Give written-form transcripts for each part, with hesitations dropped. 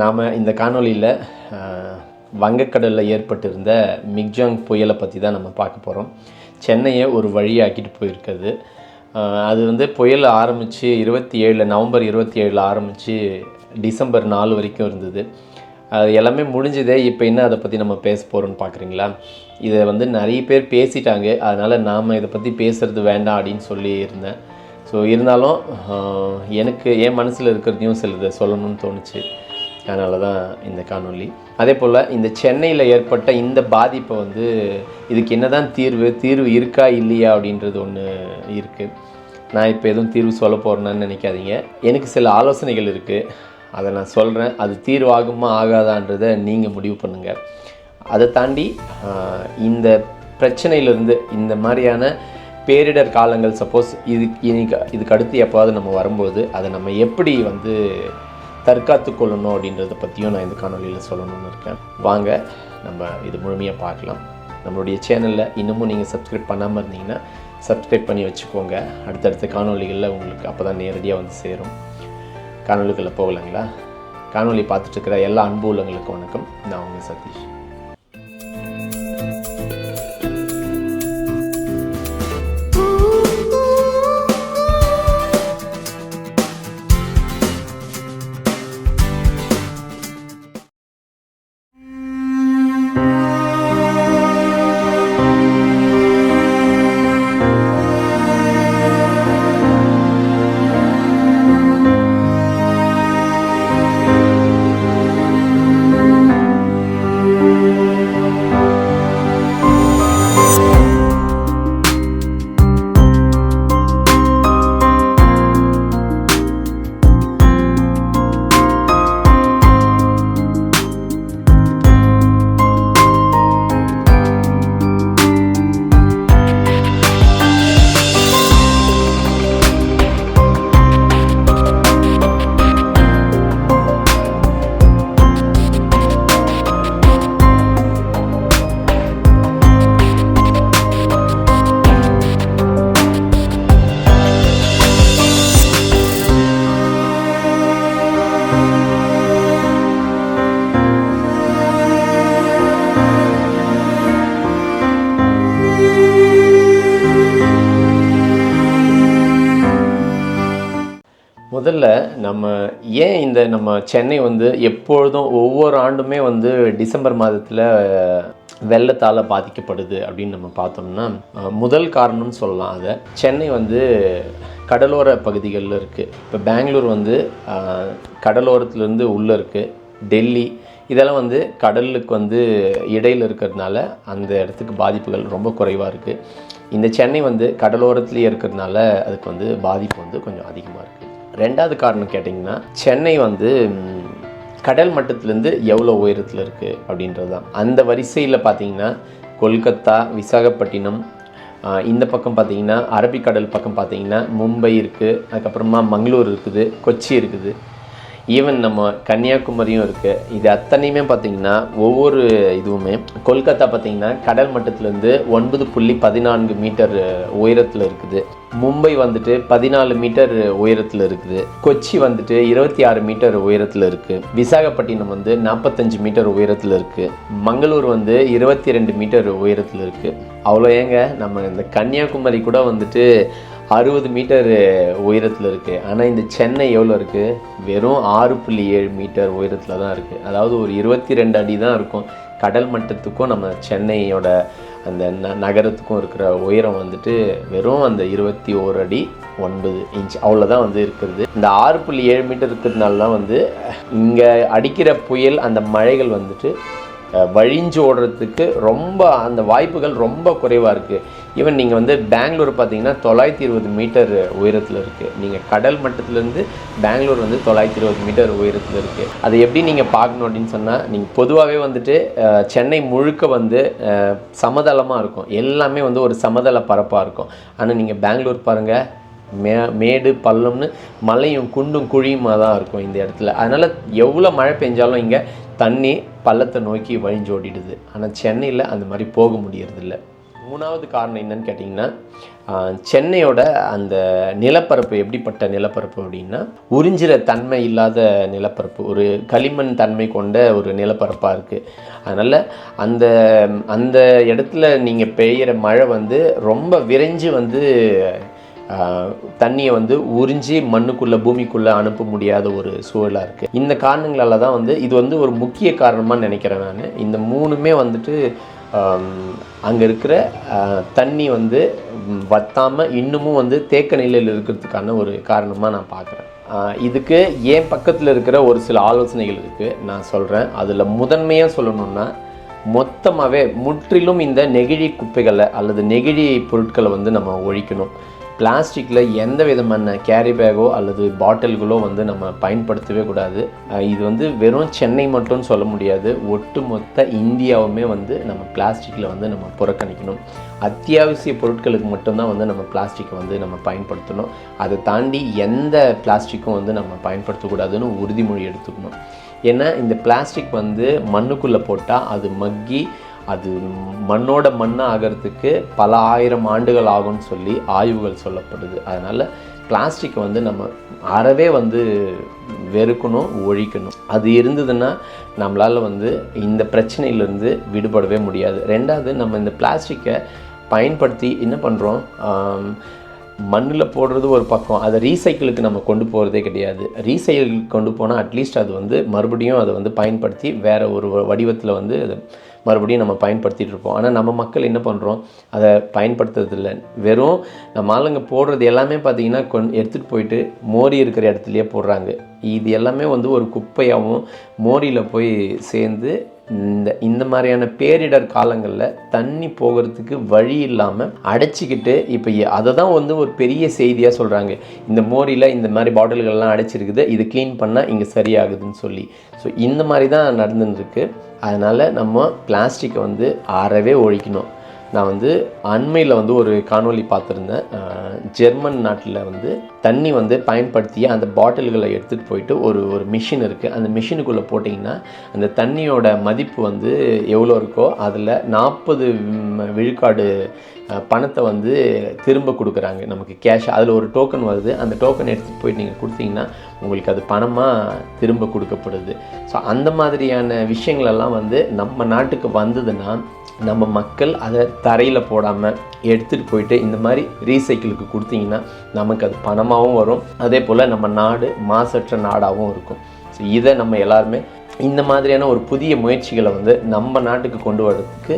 நாம் இந்த காணொளியில் வங்கக்கடலில் ஏற்பட்டிருந்த மிக்ஜாங் புயலை பற்றி தான் நம்ம பார்க்க போகிறோம். சென்னையை ஒரு வழியாக்கிட்டு போயிருக்குது. அது புயல் ஆரம்பித்து நவம்பர் 27 ஆரம்பித்து டிசம்பர் 4 வரைக்கும் இருந்தது. அது எல்லாமே முடிஞ்சதே. இப்போ என்ன அதை பற்றி நம்ம பேச போகிறோன்னு பார்க்குறீங்களா? இதை நிறைய பேர் பேசிட்டாங்க. அதனால் நாம் இதை பற்றி பேசுகிறது வேண்டாம் அப்படின்னு சொல்லி இருந்தேன். ஸோ இருந்தாலும் எனக்கு என் மனசில் இருக்கிறதையும் சிலதை சொல்லணும்னு தோணுச்சு. அதனால தான் இந்த காணொளி. அதே போல் இந்த சென்னையில் ஏற்பட்ட இந்த பாதிப்பை இதுக்கு என்ன தான் தீர்வு இருக்கா இல்லையா அப்படின்றது ஒன்று இருக்குது. நான் இப்போ எதுவும் தீர்வு சொல்ல போகிறேன்னு நினைக்காதீங்க. எனக்கு சில ஆலோசனைகள் இருக்குது, அதை நான் சொல்கிறேன். அது தீர்வாகுமா ஆகாதான்றதை நீங்கள் முடிவு பண்ணுங்கள். அதை தாண்டி இந்த பிரச்சனையிலேருந்து இந்த மாதிரியான பேரிடர் காலங்கள் சப்போஸ் இதுக்கு அடுத்து எப்போது நம்ம வரும்போது அதை நம்ம எப்படி தற்காத்து கொள்ளணும் அப்படின்றத பற்றியும் நான் இந்த காணொலியில் சொல்லணும்னு இருக்கேன். வாங்க நம்ம இது முழுமையாக பார்க்கலாம். நம்மளுடைய சேனலில் இன்னமும் நீங்கள் சப்ஸ்கிரைப் பண்ணாமல் இருந்தீங்கன்னா சப்ஸ்கிரைப் பண்ணி வச்சுக்கோங்க. அடுத்தடுத்த காணொலிகளில் உங்களுக்கு அப்போ தான் நேரடியாக சேரும். காணொலிகளை போகலாங்களா? காணொலி பார்த்துட்ருக்கிற எல்லா அன்பு உள்ளவங்களுக்கும் வணக்கம். நான் உங்கள் சதீஷ். முதல்ல நம்ம சென்னை எப்பொழுதும் ஒவ்வொரு ஆண்டுமே டிசம்பர் மாதத்தில் வெள்ளத்தால் பாதிக்கப்படுது அப்படின்னு நம்ம பார்த்தோம்னா முதல் காரணம்னு சொல்லலாம். அதை சென்னை கடலோர பகுதிகளில் இருக்குது. இப்போ பெங்களூர் கடலோரத்துலேருந்து உள்ளே இருக்குது. டெல்லி இதெல்லாம் கடலுக்கு இடையில் இருக்கிறதுனால அந்த இடத்துக்கு பாதிப்புகள் ரொம்ப குறைவாக இருக்குது. இந்த சென்னை கடலோரத்துலேயே இருக்கிறதுனால அதுக்கு பாதிப்பு கொஞ்சம் அதிகமாக இருக்குது. ரெண்டாவது காரணம் கேட்டிங்கன்னா, சென்னை கடல் மட்டத்திலேருந்து எவ்வளோ உயரத்தில் இருக்குது அப்படின்றது தான். அந்த வரிசையில் பார்த்திங்கன்னா கொல்கத்தா, விசாகப்பட்டினம், இந்த பக்கம் பார்த்திங்கன்னா அரபிக்கடல் பக்கம் பார்த்திங்கன்னா மும்பை இருக்குது, அதுக்கப்புறமா மங்களூர் இருக்குது, கொச்சி இருக்குது, ஈவன் நம்ம கன்னியாகுமரியும் இருக்குது. இது அத்தனையுமே பார்த்திங்கன்னா ஒவ்வொரு இதுவுமே கொல்கத்தா பார்த்திங்கன்னா கடல் மட்டத்துலேருந்து 9.14 மீட்டர் உயரத்தில் இருக்குது. மும்பை 14 மீட்டர் உயரத்தில் இருக்குது. கொச்சி 26 மீட்டர் உயரத்தில் இருக்குது. விசாகப்பட்டினம் 45 மீட்டர் உயரத்தில் இருக்குது. மங்களூர் 22 மீட்டர் உயரத்தில் இருக்குது. அவ்வளோ ஏங்க, நம்ம இந்த கன்னியாகுமரி கூட 60 மீட்டர் உயரத்தில் இருக்குது. ஆனால் இந்த சென்னை எவ்வளோ இருக்குது? வெறும் 6.7 மீட்டர் உயரத்தில் தான் இருக்குது. அதாவது ஒரு 22 அடி தான் இருக்கும். கடல் மட்டத்துக்கும் நம்ம சென்னையோட அந்த நகரத்துக்கும் இருக்கிற உயரம் வெறும் அந்த 21 அடி 9 இன்ச் அவ்வளோதான் இருக்கிறது. இந்த 6.7 மீட்டர் இருக்கிறதுனால தான் இங்கே அடிக்கிற புயல் அந்த மழைகள் வழிஞ்சு ஓடுறதுக்கு ரொம்ப அந்த வாய்ப்புகள் ரொம்ப குறைவாக இருக்குது. ஈவன் நீங்கள் பெங்களூர் பார்த்தீங்கன்னா 920 மீட்டர் உயரத்தில் இருக்குது. நீங்கள் கடல் மட்டத்திலேருந்து பெங்களூர் 920 மீட்டர் உயரத்தில் இருக்குது. அதை எப்படி நீங்கள் பார்க்கணும் அப்படின்னு சொன்னால், நீங்கள் பொதுவாகவே சென்னை முழுக்க சமதளமாக இருக்கும். எல்லாமே ஒரு சமதள பரப்பாக இருக்கும். ஆனால் நீங்கள் பெங்களூர் பாருங்கள், மேடு பள்ளம்னு மலையும் குண்டும் குழியுமாக தான் இருக்கும் இந்த இடத்துல. அதனால் எவ்வளோ மழை பெஞ்சாலும் இங்கே தண்ணி பள்ளத்தை நோக்கி வழிஞ்சோடிடுது. ஆனால் சென்னையில் அந்த மாதிரி போக முடியறதில்ல. மூணாவது காரணம் என்னன்னு கேட்டிங்கன்னா, சென்னையோட அந்த நிலப்பரப்பு எப்படிப்பட்ட நிலப்பரப்பு அப்படின்னா, உறிஞ்சிற தன்மை இல்லாத நிலப்பரப்பு, ஒரு களிமண் தன்மை கொண்ட ஒரு நிலப்பரப்பாக இருக்குது. அதனால் அந்த அந்த இடத்துல நீங்கள் பெய்கிற மழை வந்து ரொம்ப விரைஞ்சு வந்து தண்ணியை வந்து உறிஞ்சி மண்ணுக்குள்ளே பூமிக்குள்ளே அனுப்ப முடியாத ஒரு சூழலாக இருக்குது. இந்த காரணங்களால் தான் வந்து இது வந்து ஒரு முக்கிய காரணமாக நினைக்கிறேன் நான். இந்த மூணுமே வந்துட்டு அங்கே இருக்கிற தண்ணி வந்து வற்றாமல் இன்னமும் வந்து தேக்க நிலையில் இருக்கிறதுக்கான ஒரு காரணமாக நான் பார்க்குறேன். இதுக்கு என் பக்கத்தில் இருக்கிற ஒரு சில ஆலோசனைகள் இருக்குது, நான் சொல்கிறேன். அதில் முதன்மையாக சொல்லணுன்னா, மொத்தமாகவே முற்றிலும் இந்த நெகிழி குப்பைகளை அல்லது நெகிழி பொருட்களை வந்து நம்ம ஒழிக்கணும். பிளாஸ்டிக்கில் எந்த விதமான கேரி பேக்கோ அல்லது பாட்டில்களோ வந்து நம்ம பயன்படுத்தவே கூடாது. இது வந்து வெறும் சென்னை மட்டும் சொல்ல முடியாது, ஒட்டுமொத்த இந்தியாவுமே வந்து நம்ம பிளாஸ்டிக்கில் வந்து நம்ம புறக்கணிக்கணும். அத்தியாவசிய பொருட்களுக்கு மட்டும்தான் வந்து நம்ம பிளாஸ்டிக்கை வந்து நம்ம பயன்படுத்தணும். அதை தாண்டி எந்த பிளாஸ்டிக்கும் வந்து நம்ம பயன்படுத்தக்கூடாதுன்னு உறுதிமொழி எடுத்துக்கணும். ஏன்னா இந்த பிளாஸ்டிக் வந்து மண்ணுக்குள்ளே போட்டால் அது மக்கி அது மண்ணோட மண்ணாக ஆகிறதுக்கு பல ஆயிரம் ஆண்டுகள் ஆகும்னு சொல்லி ஆய்வுகள் சொல்லப்படுது. அதனால் பிளாஸ்டிக்கை வந்து நம்ம அறவே வந்து வெறுக்கணும், ஒழிக்கணும். அது இருந்ததுன்னா நம்மளால் வந்து இந்த பிரச்சனையிலேருந்து விடுபடவே முடியாது. ரெண்டாவது, நம்ம இந்த பிளாஸ்டிக்கை பயன்படுத்தி என்ன பண்ணுறோம், மண்ணில் போடுறது ஒரு பக்கம், அதை ரீசைக்கிளுக்கு நம்ம கொண்டு போகிறதே கிடையாது. ரீசைக்கிளுக்கு கொண்டு போனால் அட்லீஸ்ட் அது வந்து மறுபடியும் அதை வந்து பயன்படுத்தி வேறு ஒரு வடிவத்தில் வந்து அதை மறுபடியும் நம்ம பயன்படுத்திகிட்டு இருப்போம். ஆனால் நம்ம மக்கள் என்ன பண்ணுறோம், அதை பயன்படுத்துறதில்லை. வெறும் நம்ம ஆளுங்க போடுறது எல்லாமே பார்த்திங்கன்னா எடுத்துகிட்டு போயிட்டு மோரி இருக்கிற இடத்துலையே போடுறாங்க. இது எல்லாமே வந்து ஒரு குப்பையாகவும் மோரியில் போய் சேர்ந்து இந்த மாதிரியான பேரிடர் காலங்களில் தண்ணி போகிறதுக்கு வழி இல்லாமல் அடைச்சிக்கிட்டு, இப்போ அதை தான் வந்து ஒரு பெரிய செய்தியாக சொல்கிறாங்க. இந்த மோரியில் இந்த மாதிரி பாட்டில்கள்லாம் அடைச்சிருக்குது, இது க்ளீன் பண்ணால் இங்கே சரியாகுதுன்னு சொல்லி. ஸோ இந்த மாதிரி தான் நடந்துருக்கு. அதனால் நம்ம பிளாஸ்டிக்கை வந்து அறவே ஒழிக்கணும். நான் வந்து அண்மையில் வந்து ஒரு காணொளி பார்த்துருந்தேன். ஜெர்மன் நாட்டில் வந்து தண்ணி வந்து பயன்படுத்திய அந்த பாட்டில்களை எடுத்துகிட்டு போயிட்டு ஒரு மிஷின் இருக்குது. அந்த மிஷினுக்குள்ளே போட்டிங்கன்னா அந்த தண்ணியோட மதிப்பு வந்து எவ்வளோ இருக்கோ அதில் 40 விழுக்காடு பணத்தை வந்து திரும்ப கொடுக்குறாங்க நமக்கு கேஷ். அதில் ஒரு டோக்கன் வருது. அந்த டோக்கன் எடுத்துகிட்டு போயிட்டு நீங்கள் கொடுத்தீங்கன்னா உங்களுக்கு அது பணமாக திரும்ப கொடுக்கப்படுது. ஸோ அந்த மாதிரியான விஷயங்களெல்லாம் வந்து நம்ம நாட்டுக்கு வந்ததுன்னா நம்ம மக்கள் அதை தரையில் போடாமல் எடுத்துகிட்டு போயிட்டு இந்த மாதிரி ரீசைக்கிளுக்கு கொடுத்தீங்கன்னா நமக்கு அது பணமாகவும் வரும். அதே போல் நம்ம நாடு மாசற்ற நாடாகவும் இருக்கும். ஸோ இதை நம்ம எல்லாருமே இந்த மாதிரியான ஒரு புதிய முயற்சிகளை வந்து நம்ம நாட்டுக்கு கொண்டு வரதுக்கு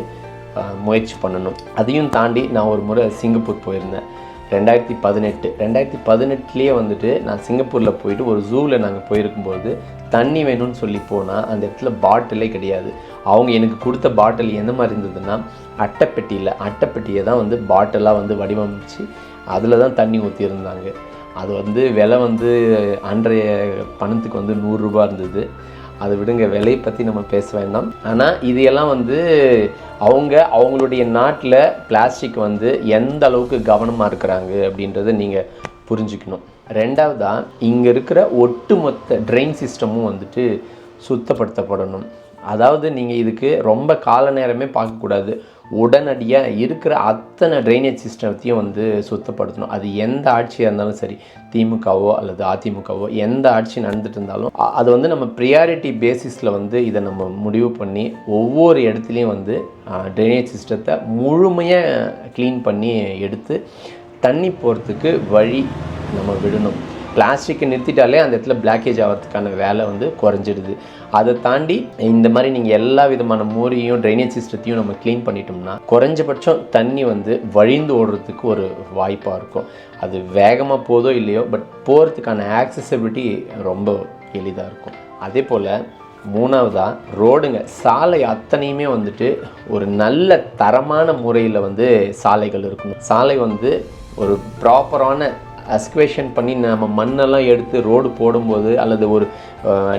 முயற்சி பண்ணணும். அதையும் தாண்டி நான் ஒரு முறை சிங்கப்பூர் போயிருந்தேன். 2018 வந்துட்டு நான் சிங்கப்பூரில் போயிட்டு ஒரு ஜூவில் நாங்கள் போயிருக்கும்போது தண்ணி வேணும்னு சொல்லி போனால் அந்த இடத்துல பாட்டிலே கிடையாது. அவங்க எனக்கு கொடுத்த பாட்டில் எந்த மாதிரி இருந்ததுன்னா அட்டைப்பெட்டியை தான் வந்து பாட்டிலாக வந்து வடிவமைச்சு அதில் தான் தண்ணி ஊற்றியிருந்தாங்க. அது வந்து விலை வந்து அன்றைய பணத்துக்கு வந்து 100 ரூபா இருந்தது. அதை விடுங்க, விலையை பற்றி நம்ம பேச வேண்டாம். ஆனால் இது எல்லாம் வந்து அவங்களுடைய நாட்டில் பிளாஸ்டிக் வந்து எந்த அளவுக்கு கவனமாக இருக்கிறாங்க அப்படின்றத நீங்கள் புரிஞ்சுக்கணும். ரெண்டாவதாக, இங்கே இருக்கிற ஒட்டுமொத்த ட்ரெயின் சிஸ்டமும் வந்துட்டு சுத்தப்படுத்தப்படணும். அதாவது நீங்கள் இதுக்கு ரொம்ப கால நேரமே பார்க்கக்கூடாது. உடனடியாக இருக்கிற அத்தனை ட்ரைனேஜ் சிஸ்டத்தையும் வந்து சுத்தப்படுத்தணும். அது எந்த ஆட்சியாக இருந்தாலும் சரி, திமுகவோ அல்லது அதிமுகவோ எந்த ஆட்சி நடந்துட்டு இருந்தாலும் அது வந்து நம்ம ப்ரியாரிட்டி பேசிஸில் வந்து இதை நம்ம முடிவு பண்ணி ஒவ்வொரு இடத்துலையும் வந்து ட்ரைனேஜ் சிஸ்டத்தை முழுமையாக க்ளீன் பண்ணி எடுத்து தண்ணி போகிறதுக்கு வழி நம்ம விடணும். பிளாஸ்டிக்கை நிறுத்திட்டாலே அந்த இடத்துல பிளாக்கேஜ் ஆகிறதுக்கான வேலை வந்து குறைஞ்சிடுது. அதை தாண்டி இந்த மாதிரி நீங்கள் எல்லா விதமான மோரியும் ட்ரைனேஜ் சிஸ்டத்தையும் நம்ம க்ளீன் பண்ணிட்டோம்னா குறைஞ்சபட்சம் தண்ணி வந்து வழிந்து ஓடுறதுக்கு ஒரு வாய்ப்பாக இருக்கும். அது வேகமாக போதோ இல்லையோ, பட் போகிறதுக்கான ஆக்சசிபிலிட்டி ரொம்ப எளிதாக இருக்கும். அதே போல் மூணாவதாக, ரோடுங்க, சாலை அத்தனையுமே வந்துட்டு ஒரு நல்ல தரமான முறையில் வந்து சாலைகள் இருக்கணும். சாலை வந்து ஒரு ப்ராப்பரான அஸ்குவேஷன் பண்ணி நம்ம மண்ணெல்லாம் எடுத்து ரோடு போடும்போது அல்லது ஒரு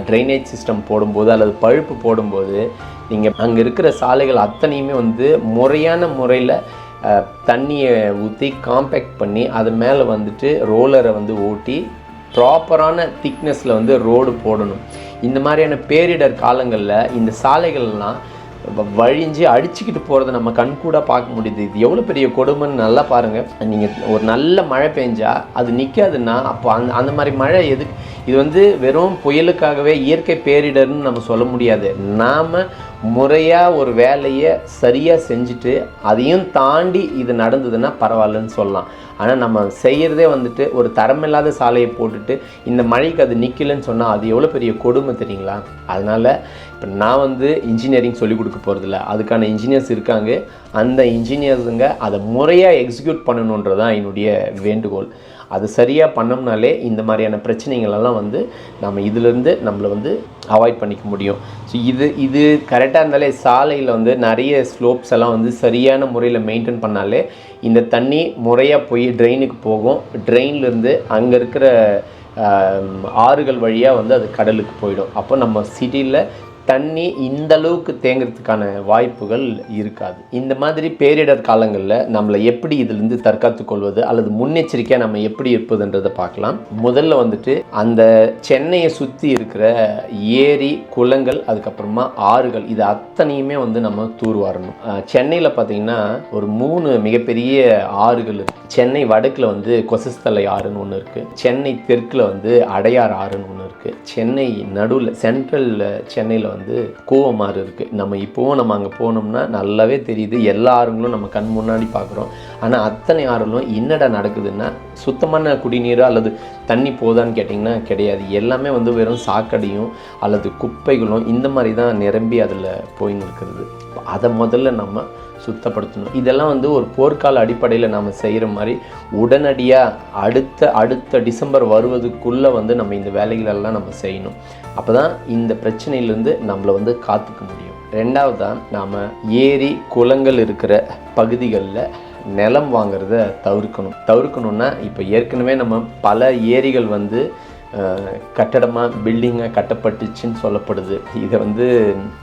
ட்ரைனேஜ் சிஸ்டம் போடும்போது அல்லது பழுப்பு போடும்போது நீங்கள் அங்கே இருக்கிற சாலைகள் அத்தனையுமே வந்து முறையான முறையில் தண்ணியை ஊற்றி காம்பேக்ட் பண்ணி அது மேலே வந்துட்டு ரோலரை வந்து ஓட்டி ப்ராப்பரான திக்னஸில் வந்து ரோடு போடணும். இந்த மாதிரியான பேரிடர் காலங்களில் இந்த சாலைகள்லாம் வழிஞ்சு அடிச்சுக்கிட்டு போகிறத நம்ம கண்கூட பார்க்க முடியுது. இது எவ்வளோ பெரிய கொடுமைன்னு நல்லா பாருங்கள். நீங்கள் ஒரு நல்ல மழை பெஞ்சா அது நிற்காதுன்னா அப்போ அந்த மாதிரி மழை எதுக்கு? இது வந்து வெறும் புயலுக்காகவே இயற்கை பேரிடர்னு நம்ம சொல்ல முடியாது. நாம் முறையாக ஒரு வேலையை சரியாக செஞ்சுட்டு அதையும் தாண்டி இது நடந்ததுன்னா பரவாயில்லன்னு சொல்லலாம். ஆனால் நம்ம செய்கிறதே வந்துட்டு ஒரு தரமில்லாத சாலையை போட்டுட்டு இந்த மழைக்கு அது நிற்கலன்னு சொன்னால் அது எவ்வளோ பெரிய கொடுமை தெரியுங்களா? அதனால் இப்போ நான் வந்து இன்ஜினியரிங் சொல்லிக் கொடுக்க போகிறதில்ல, அதுக்கான இன்ஜினியர்ஸ் இருக்காங்க. அந்த இன்ஜினியர்ஸுங்க அதை முறையாக எக்ஸிக்யூட் பண்ணணுன்றது தான் என்னுடைய வேண்டுகோள். அது சரியாக பண்ணோம்னாலே இந்த மாதிரியான பிரச்சனைகளெல்லாம் வந்து நம்ம இதிலேருந்து நம்மளை வந்து அவாய்ட் பண்ணிக்க முடியும். ஸோ இது கரெக்டாக இருந்தாலே சாலையில் வந்து நிறைய ஸ்லோப்ஸ் எல்லாம் வந்து சரியான முறையில் மெயின்டைன் பண்ணாலே இந்த தண்ணி முறையாக போய் ட்ரெயினுக்கு போகும். ட்ரெயின்லேருந்து அங்கே இருக்கிற ஆறுகள் வழியாக வந்து அது கடலுக்கு போயிடும். அப்போ நம்ம சிட்டியில் தண்ணி இந்த அளவுக்கு தேங்கிறதுக்கான வாய்ப்புகள் இருக்காது. இந்த மாதிரி பேரிடர் காலங்களில் நம்மளை எப்படி இதிலிருந்து தற்காத்து கொள்வது அல்லது முன்னெச்சரிக்கையாக நம்ம எப்படி இருப்பதுன்றதை பார்க்கலாம். முதல்ல வந்துட்டு அந்த சென்னையை சுற்றி இருக்கிற ஏரி, குளங்கள், அதுக்கப்புறமா ஆறுகள், இது அத்தனையுமே வந்து நம்ம தூர்வாரணும். சென்னையில் பார்த்திங்கன்னா ஒரு 3 மிகப்பெரிய ஆறுகள் இருக்குது. சென்னை வடக்கில் வந்து கொசஸ்தலை ஆறுன்னு ஒன்று இருக்குது. சென்னை தெற்கில் வந்து அடையார் ஆறுன்னு ஒன்று இருக்குது. சென்னை நடுவில் சென்ட்ரல் சென்னையில் வந்து கூவமாறு இருக்குது. நம்ம அங்கே போனோம்னா நல்லாவே தெரியுது. எல்லா ஆறுங்களும் நம்ம கண் முன்னாடி பார்க்குறோம். ஆனால் அத்தனை ஆறுகளும் என்னடா நடக்குதுன்னா சுத்தமான குடிநீர் அல்லது தண்ணி போதான்னு கேட்டிங்கன்னா கிடையாது. எல்லாமே வந்து வெறும் சாக்கடையும் அல்லது குப்பைகளும் இந்த மாதிரி தான் நிரம்பி அதில் போயின்னு இருக்கிறது. அதை முதல்ல நம்ம சுத்தப்படுத்தணும். இதெல்லாம் வந்து ஒரு போர்க்கால அடிப்படையில் நம்ம செய்கிற மாதிரி உடனடியாக அடுத்த டிசம்பர் வருவதுக்குள்ளே வந்து நம்ம இந்த வேலைகளெல்லாம் நம்ம செய்யணும். அப்போ தான் இந்த பிரச்சனையிலேருந்து நம்மளை வந்து காத்துக்க முடியும். ரெண்டாவதாக நாம் ஏரி, குளங்கள் இருக்கிற பகுதிகளில் நிலம் வாங்கிறத தவிர்க்கணும்னா இப்போ ஏற்கனவே நம்ம பல ஏரிகள் வந்து பில்டிங்காக கட்டப்பட்டுச்சுன்னு சொல்லப்படுது. இதை வந்து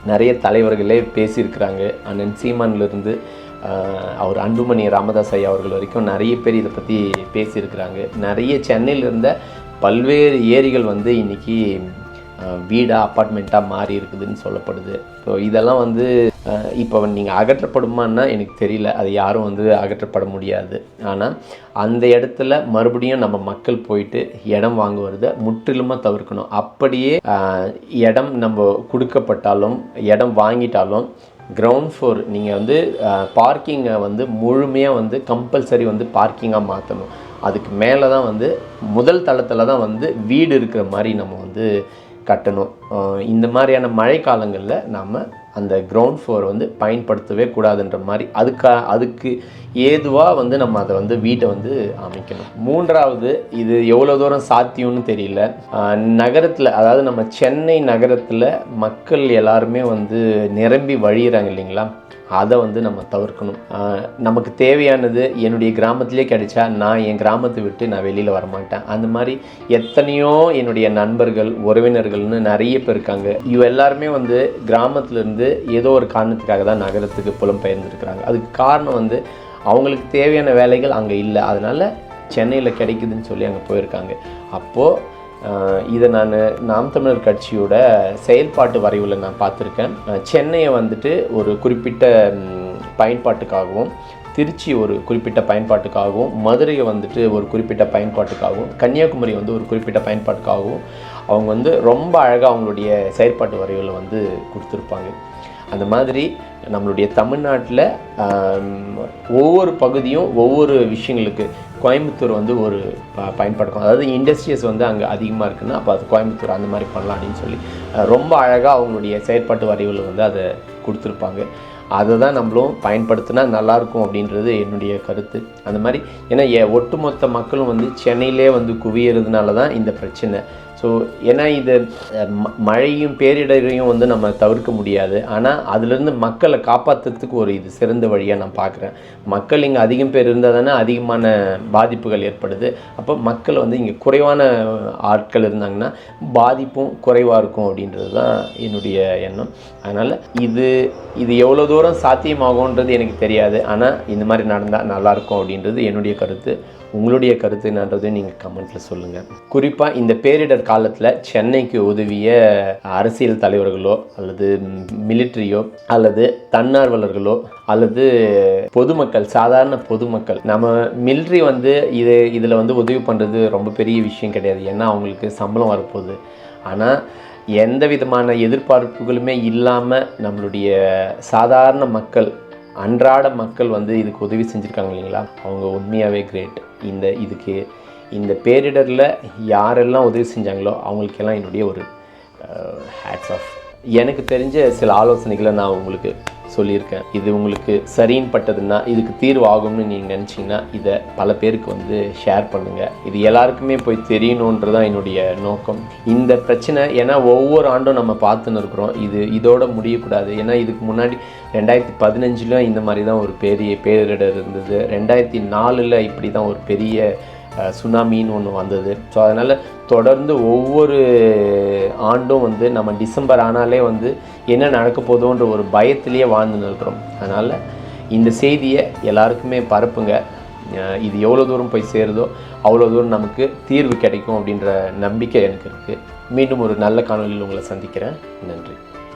நிறைய தலைவர்களே பேசியிருக்கிறாங்க. அண்ணன் சீமான்லேருந்து அவர் அன்புமணி ராமதாஸ் ஐயா அவர்கள் வரைக்கும் நிறைய பேர் இதை பற்றி பேசியிருக்கிறாங்க. நிறைய சென்னையில் இருந்த பல்வேறு ஏரிகள் வந்து இன்றைக்கி வீடாக அப்பார்ட்மெண்ட்டாக மாறி இருக்குதுன்னு சொல்லப்படுது. ஸோ இதெல்லாம் வந்து இப்போ நீங்கள் அகற்றப்படுமான்னா எனக்கு தெரியல. அது யாரும் வந்து அகற்றப்பட முடியாது. ஆனால் அந்த இடத்துல மறுபடியும் நம்ம மக்கள் போயிட்டு இடம் வாங்குவதை முற்றிலுமாக தவிர்க்கணும். அப்படியே இடம் நம்ம கொடுக்கப்பட்டாலும் இடம் வாங்கிட்டாலும் கிரவுண்ட் ஃப்ளோர் நீங்கள் வந்து பார்க்கிங்கை வந்து முழுமையாக வந்து கம்பல்சரி வந்து பார்க்கிங்காக மாற்றணும். அதுக்கு மேலே தான் வந்து முதல் தளத்தில் தான் வந்து வீடு இருக்கிற மாதிரி நம்ம வந்து கட்டணும். இந்த மாதிரியான மழை காலங்களில் நாம் அந்த கிரவுண்ட் ஃப்ளோர் வந்து பயன்படுத்தவே கூடாதுன்ற மாதிரி அதுக்கு ஏதுவாக வந்து நம்ம அதை வந்து வீட்டை வந்து அமைக்கணும். மூன்றாவது, இது எவ்வளோ தூரம் சாத்தியம்னு தெரியல. நகரத்தில், அதாவது நம்ம சென்னை நகரத்தில் மக்கள் எல்லாருமே வந்து நிரம்பி வழியிறாங்க இல்லைங்களா? அதை வந்து நம்ம தவிர்க்கணும். நமக்கு தேவையானது என்னுடைய கிராமத்திலே கிடைச்சா நான் என் கிராமத்தை விட்டு நான் வெளியில் வரமாட்டேன். அந்த மாதிரி எத்தனையோ என்னுடைய நண்பர்கள், உறவினர்கள்னு நிறைய பேர் இருக்காங்க. எல்லாருமே வந்து கிராமத்துலேருந்து ஏதோ ஒரு காரணத்துக்காக தான் நகரத்துக்கு புலம்பெயர்ந்துருக்கிறாங்க. அதுக்கு காரணம் வந்து அவங்களுக்கு தேவையான வேலைகள் அங்கே இல்லை, அதனால் சென்னையில் கிடைக்குதுன்னு சொல்லி அங்கே போயிருக்காங்க. அப்போது இதை நாம் தமிழர் கட்சியோட செயல்பாட்டு வரைவில் நான் பார்த்துருக்கேன். சென்னையை வந்துட்டு ஒரு குறிப்பிட்ட பயன்பாட்டுக்காகவும், திருச்சி ஒரு குறிப்பிட்ட பயன்பாட்டுக்காகவும், மதுரையை வந்துட்டு ஒரு குறிப்பிட்ட பயன்பாட்டுக்காகவும், கன்னியாகுமரி வந்து ஒரு குறிப்பிட்ட பயன்பாட்டுக்காகவும் அவங்க வந்து ரொம்ப அழகாக அவங்களுடைய செயல்பாட்டு வரைவில் வந்து கொடுத்துருப்பாங்க. அந்த மாதிரி நம்மளுடைய தமிழ்நாட்டில் ஒவ்வொரு பகுதியும் ஒவ்வொரு விஷயங்களுக்கு, கோயம்புத்தூர் வந்து ஒரு பயன்பாடுக்கும், அதாவது இண்டஸ்ட்ரீஸ் வந்து அங்கே அதிகமாக இருக்குன்னா அப்போ அது கோயம்புத்தூர் அந்த மாதிரி பண்ணலாம் அப்படின்னு சொல்லி ரொம்ப அழகாக அவங்களுடைய செயற்பாட்டு வரைவில் வந்து அதை கொடுத்துருப்பாங்க. அதை தான் நம்மளும் பயன்படுத்தினா நல்லாயிருக்கும் அப்படின்றது என்னுடைய கருத்து. அந்த மாதிரி ஏன்னா ஒட்டுமொத்த மக்களும் வந்து சென்னையிலே வந்து குவியறதுனால தான் இந்த பிரச்சனை. ஸோ ஏன்னா இது மழையும் பேரிடரையும் வந்து நம்ம தவிர்க்க முடியாது. ஆனால் அதுலேருந்து மக்களை காப்பாற்றுறதுக்கு ஒரு இது சிறந்த வழியாக நான் பார்க்குறேன். மக்கள் இங்கே அதிகம் பேர் இருந்தால் தானே அதிகமான பாதிப்புகள் ஏற்படுது. அப்போ மக்கள் வந்து இங்கே குறைவான ஆட்கள் இருந்தாங்கன்னா பாதிப்பும் குறைவாக இருக்கும் அப்படின்றது தான் என்னுடைய எண்ணம். அதனால் இது எவ்வளோ தூரம் சாத்தியமாகும்ன்றது எனக்கு தெரியாது. ஆனால் இந்த மாதிரி நடந்தால் நல்லாயிருக்கும் அப்படின்றது என்னுடைய கருத்து. உங்களுடைய கருத்து என்னன்றதை நீங்கள் கமெண்ட்டில் சொல்லுங்கள். குறிப்பாக இந்த பேரிடர் காலத்தில் சென்னைக்கு உதவிய அரசியல் தலைவர்களோ அல்லது மிலிட்ரியோ அல்லது தன்னார்வலர்களோ அல்லது பொதுமக்கள், சாதாரண பொதுமக்கள், நம்ம மிலிட்ரி வந்து இதில் வந்து உதவி பண்ணுறது ரொம்ப பெரிய விஷயம் கிடையாது. ஏன்னா அவங்களுக்கு சம்பளம் வரப்போகுது. ஆனால் எந்த விதமான எதிர்பார்ப்புகளுமே இல்லாமல் நம்மளுடைய சாதாரண மக்கள், அன்றாட மக்கள் வந்து இதுக்கு உதவி செஞ்சுருக்காங்க இல்லைங்களா, அவங்க உண்மையாகவே கிரேட். இந்த பேரிடரில் யாரெல்லாம் உதவி செஞ்சாங்களோ அவங்களுக்கெல்லாம் என்னுடைய ஒரு ஹேட்ஸ் ஆஃப். எனக்கு தெரிஞ்ச சில ஆலோசனைகளை நான் உங்களுக்கு சொல்லியிருக்கேன். இது உங்களுக்கு சரின்னு பட்டதுன்னா, இதுக்கு தீர்வு ஆகும்னு நீங்கள் நினச்சிங்கன்னா இதை பல பேருக்கு வந்து ஷேர் பண்ணுங்கள். இது எல்லாருக்குமே போய் தெரியணுன்றதான் என்னுடைய நோக்கம். இந்த பிரச்சனை ஏன்னா ஒவ்வொரு ஆண்டும் நம்ம பார்த்துன்னு இருக்கிறோம். இதோட முடியக்கூடாது. ஏன்னா இதுக்கு முன்னாடி 2015 இந்த மாதிரி தான் ஒரு பெரிய பேரிடர் இருந்தது. 2004 இப்படி தான் ஒரு பெரிய சுனாமின்னு ஒன்று வந்தது. ஸோ அதனால் தொடர்ந்து ஒவ்வொரு ஆண்டும் வந்து நம்ம டிசம்பர் ஆனாலே வந்து என்ன நடக்க போதோன்ற ஒரு பயத்திலேயே வாழ்ந்து இருக்கிறோம். அதனால் இந்த செய்தியை எல்லாருக்குமே பரப்புங்க. இது எவ்வளோ தூரம் போய் சேருதோ அவ்வளோ தூரம் நமக்கு தீர்வு கிடைக்கும் அப்படின்ற நம்பிக்கை எனக்கு இருக்குது. மீண்டும் ஒரு நல்ல காணொலியில் உங்களை சந்திக்கிறேன். நன்றி.